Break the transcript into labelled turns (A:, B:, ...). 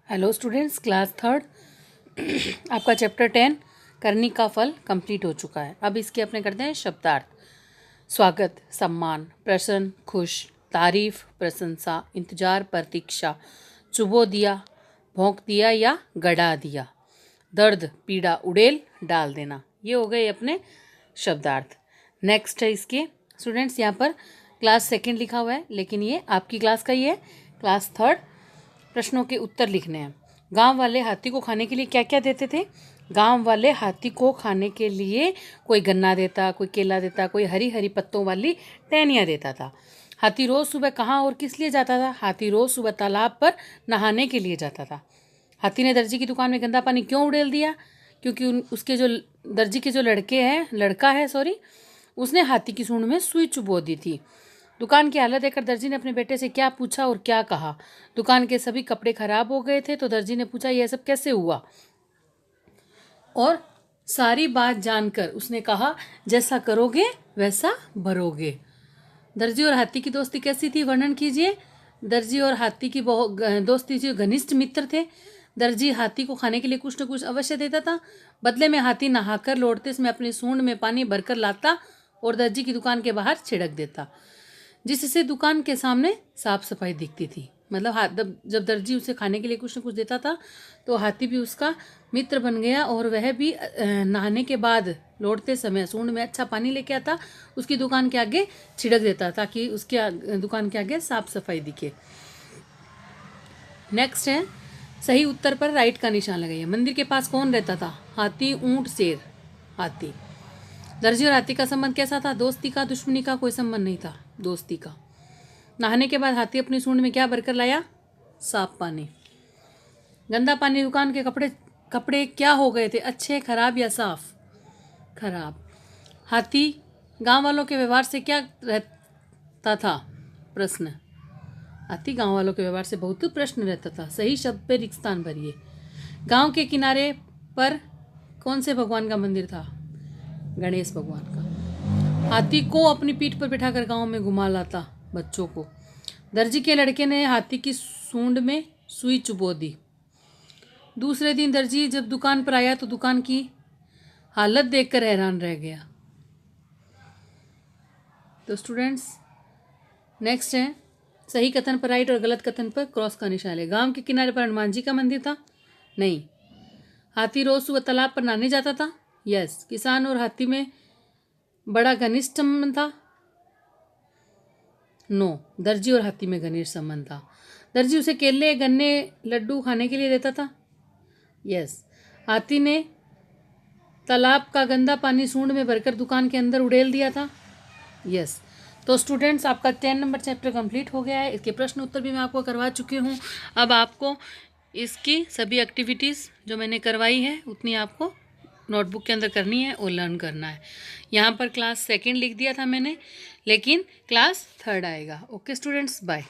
A: Hello students, class third आपका chapter 10 करनी का फल कंप्लीट हो चुका है। अब इसके अपने करते हैं शब्दार्थ। स्वागत, सम्मान, प्रसन्न, खुश, तारीफ, प्रशंसा, इंतजार, प्रतीक्षा, चुबो दिया, भोंक दिया या गड़ा दिया, दर्द, पीड़ा, उड़ेल, डाल देना। ये हो गए अपने शब्दार्थ। नेक्स्ट है इसके स्टूडेंट्स, यहाँ पर क्लास सेकेंड लिखा हुआ है, लेकिन ये आपकी क्लास का ही है। क्लास थर्ड प्रश्नों के उत्तर लिखने हैं। गांव वाले हाथी को खाने के लिए क्या क्या देते थे? गांव वाले हाथी को खाने के लिए कोई गन्ना देता, कोई केला देता, कोई हरी हरी पत्तों वाली टहनियाँ देता था। हाथी रोज सुबह कहाँ और किस लिए जाता था? हाथी रोज सुबह तालाब पर नहाने के लिए जाता था। हाथी ने दर्जी की दुकान में गंदा पानी क्यों उड़ेल दिया? क्योंकि उसके जो दर्जी के जो लड़का है उसने हाथी की सूंड में सुई चुबो दी थी। दुकान की हालत देखकर दर्जी ने अपने बेटे से क्या पूछा और क्या कहा? दुकान के सभी कपड़े खराब हो गए थे तो दर्जी ने पूछा यह सब कैसे हुआ? और सारी बात जानकर उसने कहा जैसा करोगे वैसा भरोगे। दर्जी और हाथी की दोस्ती कैसी थी, वर्णन कीजिए। दर्जी और हाथी की दोस्ती थी, घनिष्ठ मित्र थे। दर्जी हाथी को खाने के लिए कुछ न कुछ अवश्य देता था। बदले में हाथी नहाकर लौटते समय अपनी सूंड में पानी भरकर लाता और दर्जी की दुकान के बाहर छिड़क देता, जिससे दुकान के सामने साफ सफाई दिखती थी। मतलब जब दर्जी उसे खाने के लिए कुछ न कुछ देता था तो हाथी भी उसका मित्र बन गया और वह भी नहाने के बाद लौटते समय सूंड में अच्छा पानी लेके आता, उसकी दुकान के आगे छिड़क देता ताकि उसके दुकान के आगे साफ सफाई दिखे। नेक्स्ट है, सही उत्तर पर राइट का निशान लगाइए। मंदिर के पास कौन रहता था? हाथी, ऊंट, शेर। हाथी। दर्जी और हाथी का संबंध कैसा था? दोस्ती का, दुश्मनी का? कोई संबंध नहीं था, दोस्ती का। नहाने के बाद हाथी अपनी सूंड में क्या भरकर लाया? साफ पानी। गंदा पानी दुकान के कपड़े क्या हो गए थे? अच्छे, खराब या साफ? खराब। हाथी गांव वालों के व्यवहार से क्या रहता था? प्रश्न। हाथी गांव वालों के व्यवहार से बहुत प्रश्न रहता था। सही शब्द पे रिक्त स्थान भरिए। गांव के किनारे पर कौन से भगवान का मंदिर था? गणेश भगवान का। हाथी को अपनी पीठ पर बिठाकर गांव में घुमा लाता बच्चों को। दर्जी के लड़के ने हाथी की सूंड में सुई चुबो दी। दूसरे दिन दर्जी जब दुकान पर आया तो दुकान की हालत देखकर हैरान रह गया। तो स्टूडेंट्स, नेक्स्ट है, सही कथन पर राइट और गलत कथन पर क्रॉस का निशान है। गांव के किनारे पर हनुमान जी का मंदिर था? नहीं। हाथी रोज सुबह तालाब पर नहाने जाता था? यस। किसान और हाथी में बड़ा घनिष्ठ संबंध था? नो। दर्जी और हाथी में घनिष्ठ संबंध था। दर्जी उसे केले, गन्ने, लड्डू खाने के लिए देता था? यस। हाथी ने तालाब का गंदा पानी सूंड में भरकर दुकान के अंदर उड़ेल दिया था? यस। तो स्टूडेंट्स, आपका 10 नंबर चैप्टर कंप्लीट हो गया है। इसके प्रश्न उत्तर भी मैं आपको करवा चुकी हूँ। अब आपको इसकी सभी एक्टिविटीज़ जो मैंने करवाई है उतनी आपको नोटबुक के अंदर करनी है और लर्न करना है। यहाँ पर क्लास सेकेंड लिख दिया था मैंने, लेकिन क्लास थर्ड आएगा। Okay students, bye.